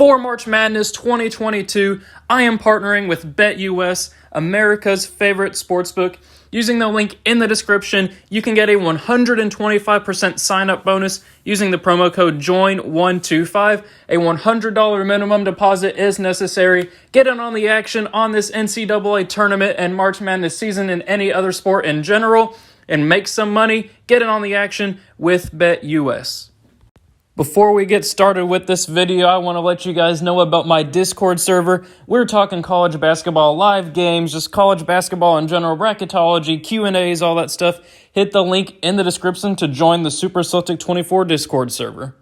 For March Madness 2022, I am partnering with BetUS, America's favorite sportsbook. Using the link in the description, you can get a 125% sign-up bonus using the promo code JOIN125. A $100 minimum deposit is necessary. Get in on the action on this NCAA tournament and March Madness season and any other sport in general, and make some money. Get in on the action with BetUS. Before we get started with this video, I want to let you guys know about my Discord server. We're talking college basketball live games, just college basketball in general, bracketology, Q&As, all that stuff. Hit the link in the description to join the Super Celtic 24 Discord server.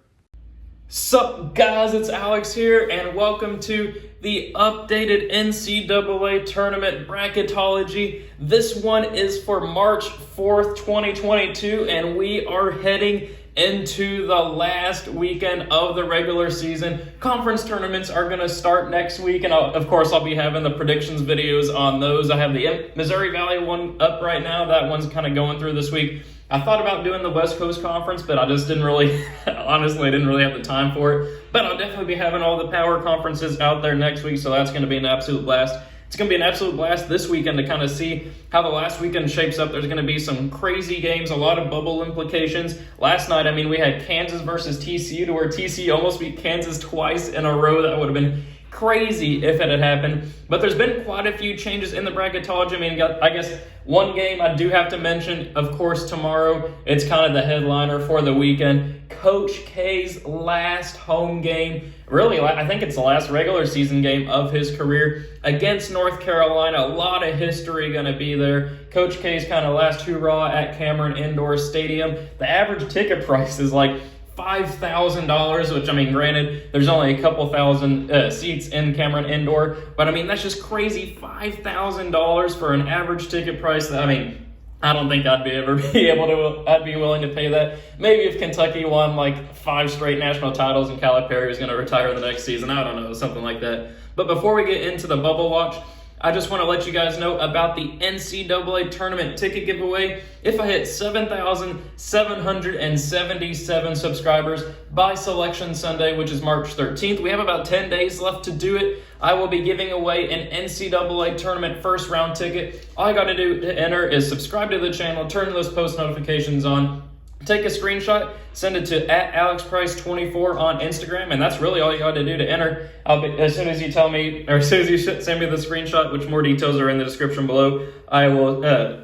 Sup guys, it's Alex here, and welcome to the updated NCAA tournament bracketology. This one is for March 4th, 2022, and we are heading into the last weekend of the regular season. Conference tournaments are going to start next week, and of course I'll be having the predictions videos on those. I have the Missouri Valley one up right now. That one's kind of going through this week. I thought about doing the West Coast Conference, but I just didn't really, honestly, I didn't really have the time for it. But I'll definitely be having all the power conferences out there next week, so that's going to be an absolute blast. It's going to be an absolute blast this weekend to kind of see how the last weekend shapes up. There's going to be some crazy games, a lot of bubble implications. Last night, we had Kansas versus TCU, to where TCU almost beat Kansas twice in a row. That would have been crazy if it had happened. But there's been quite a few changes in the bracketology. I guess one game I do have to mention, of course, tomorrow. It's kind of the headliner for the weekend. Coach K's last home game. Really, I think it's the last regular season game of his career against North Carolina. A lot of history going to be there. Coach K's kind of last hurrah at Cameron Indoor Stadium. The average ticket price is like $5,000, which, granted, there's only a couple thousand seats in Cameron Indoor, but, that's just crazy. $5,000 for an average ticket price. I don't think I'd be willing to pay that. Maybe if Kentucky won like 5 straight national titles and Calipari is going to retire the next season. I don't know, something like that. But before we get into the bubble watch, I just want to let you guys know about the NCAA tournament ticket giveaway. If I hit 7,777 subscribers by Selection Sunday, which is March 13th, we have about 10 days left to do it. I will be giving away an NCAA tournament first round ticket. All you got to do to enter is subscribe to the channel, turn those post notifications on, take a screenshot, send it to @AlexPrice24 on Instagram, and that's really all you got to do to enter. As soon as you send me the screenshot, which more details are in the description below,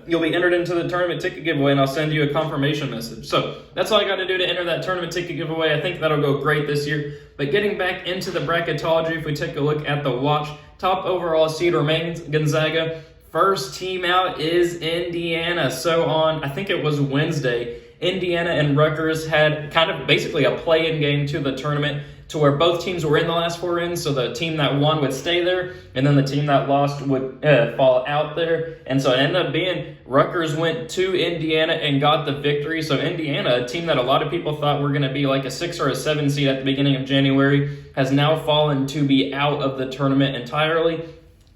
you'll be entered into the tournament ticket giveaway, and I'll send you a confirmation message. So that's all I got to do to enter that tournament ticket giveaway. I think that'll go great this year. But getting back into the bracketology, if we take a look at the watch, top overall seed remains Gonzaga. First team out is Indiana. So on, I think it was Wednesday, Indiana and Rutgers had kind of basically a play-in game to the tournament, to where both teams were in the last 4 in, so the team that won would stay there, and then the team that lost would fall out there. And so it ended up being Rutgers went to Indiana and got the victory. So Indiana, a team that a lot of people thought were going to be like a 6 or a 7 seed at the beginning of January, has now fallen to be out of the tournament entirely.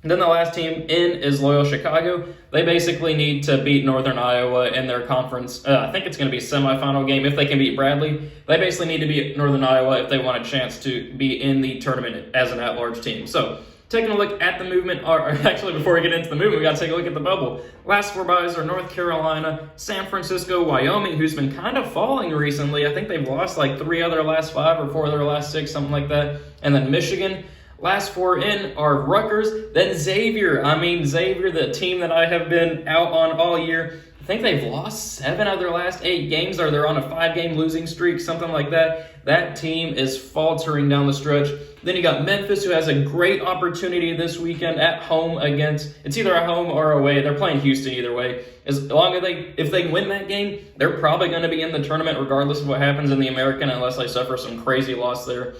And then the last team in is Loyola Chicago. They basically need to beat Northern Iowa in their conference. I think it's going to be a semifinal game if they can beat Bradley. They basically need to beat Northern Iowa if they want a chance to be in the tournament as an at-large team. So taking a look at the movement, or actually before we get into the movement, we got to take a look at the bubble. Last 4 byes are North Carolina, San Francisco, Wyoming, who's been kind of falling recently. I think they've lost like 3 of their last 5 or 4 of their last 6, something like that. And then Michigan. Last 4 in are Rutgers, then Xavier. Xavier, the team that I have been out on all year. I think they've lost 7 of their last 8 games, or they're on a 5-game losing streak, something like that. That team is faltering down the stretch. Then you got Memphis, who has a great opportunity this weekend at home against, it's either at home or away. They're playing Houston either way. As long as if they win that game, they're probably going to be in the tournament regardless of what happens in the American, unless they suffer some crazy loss there.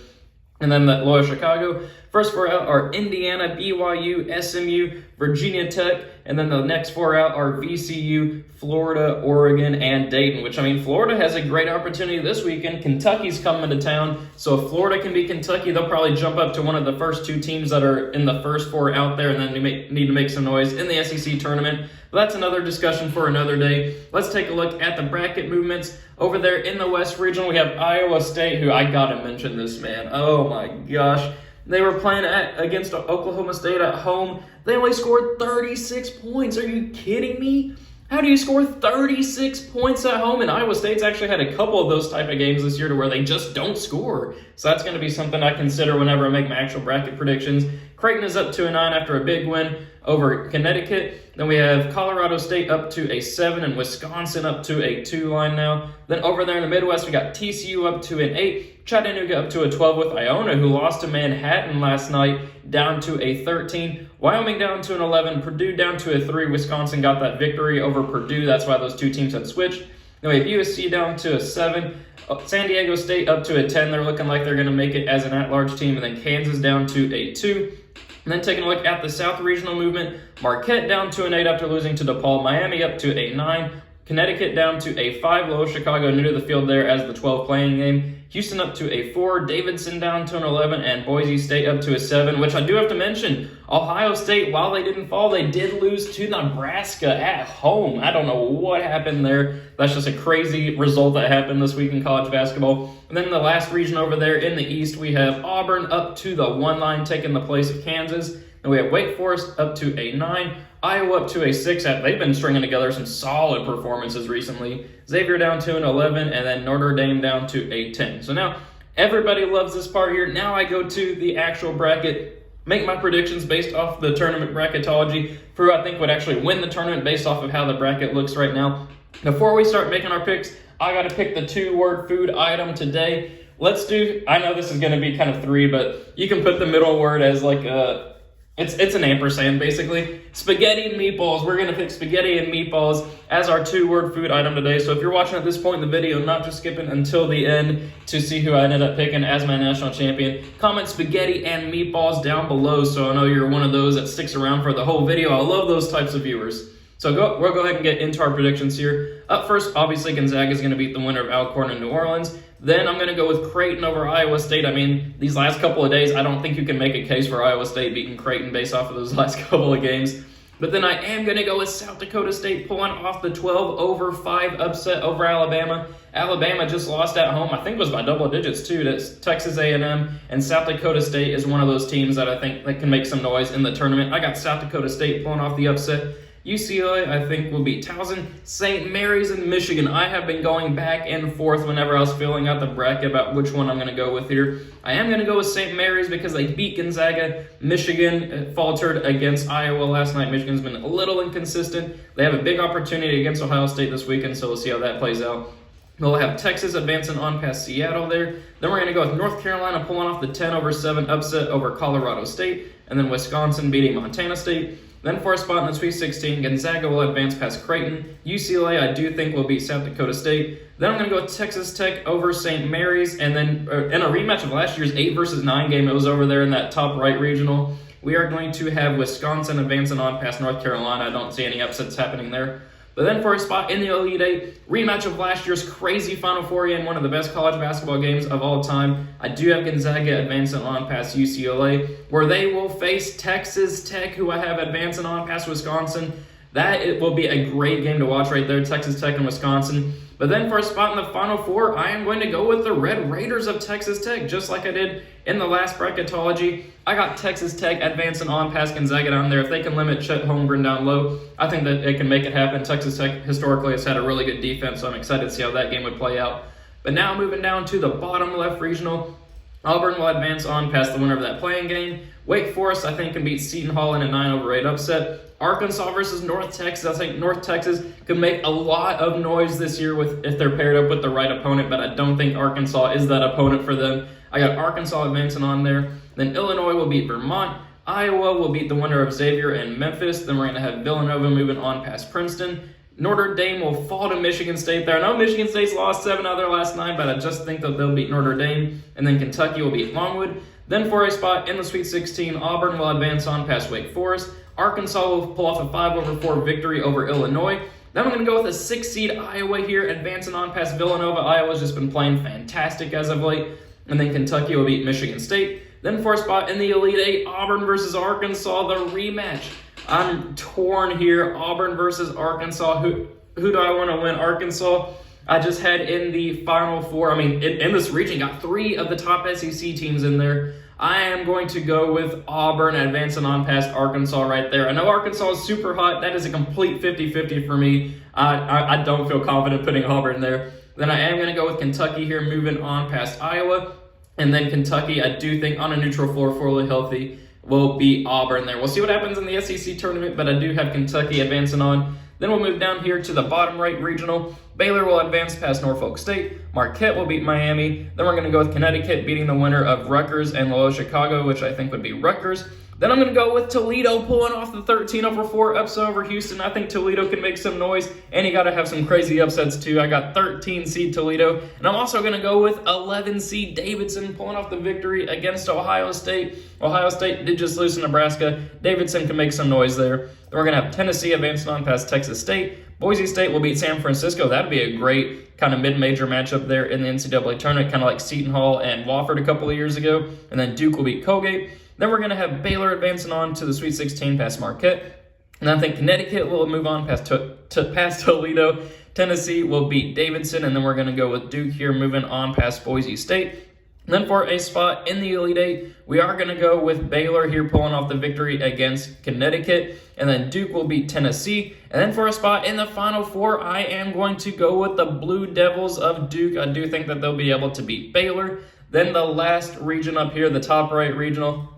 And then the Loyola Chicago. First 4 out are Indiana, BYU, SMU, Virginia Tech, and then the next 4 out are VCU, Florida, Oregon, and Dayton, which, Florida has a great opportunity this weekend. Kentucky's coming to town, so if Florida can beat Kentucky, they'll probably jump up to one of the first 2 teams that are in the first 4 out there, and then they need to make some noise in the SEC tournament. But that's another discussion for another day. Let's take a look at the bracket movements. Over there in the West region, we have Iowa State, who I gotta mention this, man. Oh my gosh. They were playing against Oklahoma State at home. They only scored 36 points. Are you kidding me? How do you score 36 points at home? And Iowa State's actually had a couple of those type of games this year to where they just don't score. So that's going to be something I consider whenever I make my actual bracket predictions. Creighton is up to a 9 after a big win over Connecticut. Then we have Colorado State up to a 7 and Wisconsin up to a 2 line now. Then over there in the Midwest, we got TCU up to an 8. Chattanooga up to a 12 with Iona, who lost to Manhattan last night, down to a 13. Wyoming down to an 11. Purdue down to a 3. Wisconsin got that victory over Purdue. That's why those two teams had switched. Then we have USC down to a 7. San Diego State up to a 10. They're looking like they're going to make it as an at-large team. And then Kansas down to a 2. And then taking a look at the South Regional movement, Marquette down to an 8 after losing to DePaul. Miami up to a 9. Connecticut down to a 5. Low Chicago new to the field there as the 12 playing game. Houston up to a 4, Davidson down to an 11, and Boise State up to a 7, which I do have to mention, Ohio State, while they didn't fall, they did lose to Nebraska at home. I don't know what happened there. That's just a crazy result that happened this week in college basketball. And then in the last region over there in the East, we have Auburn up to the 1 line, taking the place of Kansas. And we have Wake Forest up to a 9, Iowa up to a 6. They've been stringing together some solid performances recently. Xavier down to an 11, and then Notre Dame down to a 10. So now everybody loves this part here. Now I go to the actual bracket, make my predictions based off the tournament bracketology for who I think would actually win the tournament based off of how the bracket looks right now. Before we start making our picks, I got to pick the 2-word food item today. I know this is going to be kind of 3, but you can put the middle word as like a... It's an ampersand, basically. Spaghetti and meatballs. We're going to pick spaghetti and meatballs as our 2-word food item today. So if you're watching at this point in the video, not just skipping until the end to see who I ended up picking as my national champion, comment spaghetti and meatballs down below so I know you're one of those that sticks around for the whole video. I love those types of viewers. So we'll go ahead and get into our predictions here. Up first, obviously, Gonzaga is going to beat the winner of Alcorn and New Orleans. Then I'm going to go with Creighton over Iowa State. I mean, these last couple of days, I don't think you can make a case for Iowa State beating Creighton based off of those last couple of games. But then I am going to go with South Dakota State pulling off the 12-5 upset over Alabama. Alabama just lost at home. I think it was by double digits, too, to Texas A&M. And South Dakota State is one of those teams that I think that can make some noise in the tournament. I got South Dakota State pulling off the upset. UCLA, I think, will beat Towson. St. Mary's and Michigan. I have been going back and forth whenever I was filling out the bracket about which one I'm going to go with here. I am going to go with St. Mary's because they beat Gonzaga. Michigan faltered against Iowa last night. Michigan's been a little inconsistent. They have a big opportunity against Ohio State this weekend, so we'll see how that plays out. We'll have Texas advancing on past Seattle there. Then we're going to go with North Carolina pulling off the 10-7 upset over Colorado State. And then Wisconsin beating Montana State. Then for a spot in the Sweet 16, Gonzaga will advance past Creighton. UCLA, I do think, will beat South Dakota State. Then I'm going to go with Texas Tech over St. Mary's. And then in a rematch of last year's 8-9 game, it was over there in that top right regional. We are going to have Wisconsin advancing on past North Carolina. I don't see any upsets happening there. But then for a spot in the Elite Eight, rematch of last year's crazy Final Four in one of the best college basketball games of all time, I do have Gonzaga advancing on past UCLA, where they will face Texas Tech, who I have advancing on past Wisconsin. It will be a great game to watch right there, Texas Tech and Wisconsin. But then for a spot in the Final Four, I am going to go with the Red Raiders of Texas Tech, just like I did in the last bracketology. I got Texas Tech advancing on past Gonzaga down there. If they can limit Chet Holmgren down low, I think that it can make it happen. Texas Tech historically has had a really good defense, so I'm excited to see how that game would play out. But now moving down to the bottom left regional, Auburn will advance on past the winner of that playing game. Wake Forest, I think, can beat Seton Hall in a 9-8 upset. Arkansas versus North Texas. I think North Texas could make a lot of noise this year if they're paired up with the right opponent, but I don't think Arkansas is that opponent for them. I got Arkansas advancing on there. Then Illinois will beat Vermont. Iowa will beat the winner of Xavier and Memphis. Then we're going to have Villanova moving on past Princeton. Notre Dame will fall to Michigan State there. I know Michigan State's lost 7 out of their last 9, but I just think that they'll beat Notre Dame. And then Kentucky will beat Longwood. Then for a spot in the Sweet 16, Auburn will advance on past Wake Forest. Arkansas will pull off a 5-4 victory over Illinois. Then I'm going to go with a 6-seed Iowa here, advancing on past Villanova. Iowa's just been playing fantastic as of late. And then Kentucky will beat Michigan State. Then for a spot in the Elite Eight, Auburn versus Arkansas, the rematch. I'm torn here. Auburn versus Arkansas. Who do I want to win? Arkansas, I just had in the Final Four. I mean, in this region, got 3 of the top SEC teams in there. I am going to go with Auburn advancing on past Arkansas right there. I know Arkansas is super hot. That is a complete 50-50 for me. I don't feel confident putting Auburn there. Then I am going to go with Kentucky here, moving on past Iowa. And then Kentucky, I do think on a neutral floor, fully healthy, will beat Auburn there. We'll see what happens in the SEC tournament, but I do have Kentucky advancing on. Then we'll move down here to the bottom right regional. Baylor will advance past Norfolk State. Marquette will beat Miami. Then we're going to go with Connecticut beating the winner of Rutgers and Loyola Chicago, which I think would be Rutgers. Then I'm going to go with Toledo pulling off the 13-over-4 upset over Houston. I think Toledo can make some noise, and you got to have some crazy upsets too. I got 13-seed Toledo, and I'm also going to go with 11-seed Davidson pulling off the victory against Ohio State. Ohio State did just lose to Nebraska. Davidson can make some noise there. Then we're going to have Tennessee advancing on past Texas State. Boise State will beat San Francisco. That'd be a great kind of mid-major matchup there in the NCAA tournament, kind of like Seton Hall and Wofford a couple of years ago. And then Duke will beat Colgate. Then we're going to have Baylor advancing on to the Sweet 16 past Marquette. And I think Connecticut will move on past Toledo. Tennessee will beat Davidson. And then we're going to go with Duke here, moving on past Boise State. And then for a spot in the Elite Eight, we are going to go with Baylor here pulling off the victory against Connecticut. And then Duke will beat Tennessee. And then for a spot in the Final Four, I am going to go with the Blue Devils of Duke. I do think that they'll be able to beat Baylor. Then the last region up here, the top right regional,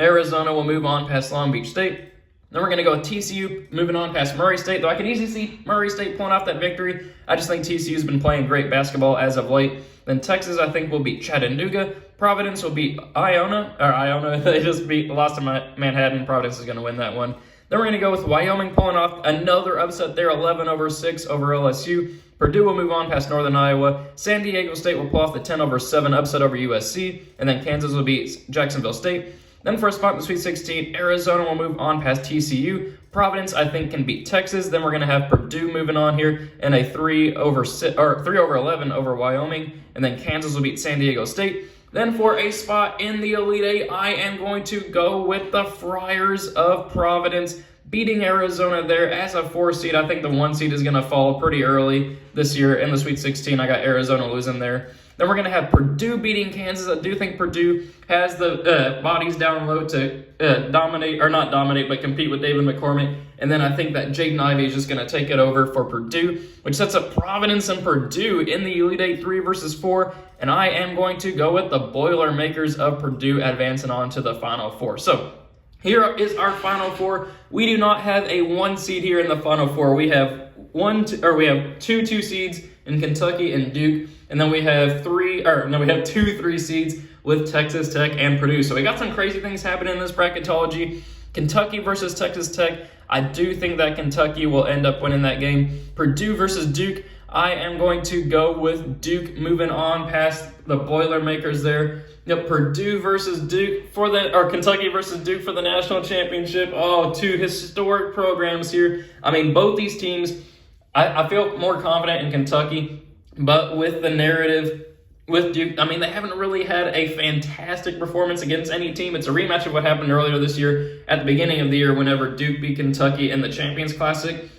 Arizona will move on past Long Beach State. Then we're going to go with TCU, moving on past Murray State, though I can easily see Murray State pulling off that victory. I just think TCU's been playing great basketball as of late. Then Texas, I think, will beat Chattanooga. Providence will beat Iona. They just lost to Manhattan. Providence is going to win that one. Then we're going to go with Wyoming pulling off another upset there, 11-6 over LSU. Purdue will move on past Northern Iowa. San Diego State will pull off the 10-7 upset over USC. And then Kansas will beat Jacksonville State. Then for a spot in the Sweet 16, Arizona will move on past TCU. Providence, I think, can beat Texas. Then we're going to have Purdue moving on here in a 3-over-11 over Wyoming. And then Kansas will beat San Diego State. Then for a spot in the Elite Eight, I am going to go with the Friars of Providence, beating Arizona there as a 4 seed. I think the 1 seed is going to fall pretty early this year in the Sweet 16. I got Arizona losing there. Then we're going to have Purdue beating Kansas. I do think Purdue has the bodies down low to but compete with David McCormick. And then I think that Jaden Ivey is just going to take it over for Purdue, which sets up Providence and Purdue in the Elite Eight 3 versus 4. And I am going to go with the Boilermakers of Purdue advancing on to the Final Four. So here is our Final Four. We do not have a 1 seed here in the Final Four. We have two 2 seeds in Kentucky and Duke, and then we have 2 3 seeds with Texas Tech and Purdue. So we got some crazy things happening in this bracketology. Kentucky versus Texas Tech. I do think that Kentucky will end up winning that game. Purdue versus Duke. I am going to go with Duke moving on past the Boilermakers there. Purdue versus Duke Kentucky versus Duke for the national championship. Oh, 2 historic programs here. I mean, both these teams, I feel more confident in Kentucky, but with the narrative with Duke, I mean, they haven't really had a fantastic performance against any team. It's a rematch of what happened earlier this year at the beginning of the year whenever Duke beat Kentucky in the Champions Classic.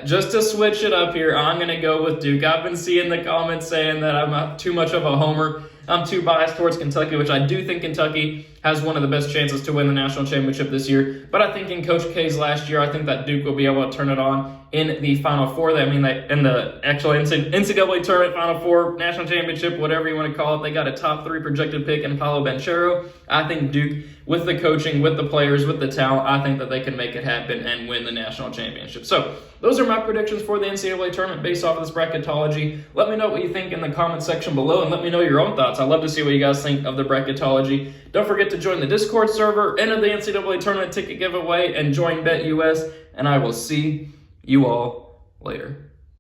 Just to switch it up here, I'm going to go with Duke. I've been seeing the comments saying that I'm not too much of a homer. I'm too biased towards Kentucky, which I do think Kentucky has one of the best chances to win the national championship this year. But I think in Coach K's last year, I think that Duke will be able to turn it on in the Final Four. I mean, in the actual NCAA tournament Final Four, national championship, whatever you want to call it, they got a top 3 projected pick in Paolo Banchero. I think Duke, with the coaching, with the players, with the talent, I think that they can make it happen and win the national championship. So those are my predictions for the NCAA tournament based off of this bracketology. Let me know what you think in the comment section below, and let me know your own thoughts. I'd love to see what you guys think of the bracketology. Don't forget to join the Discord server, enter the NCAA tournament ticket giveaway, and join BetUS, and I will see you all later.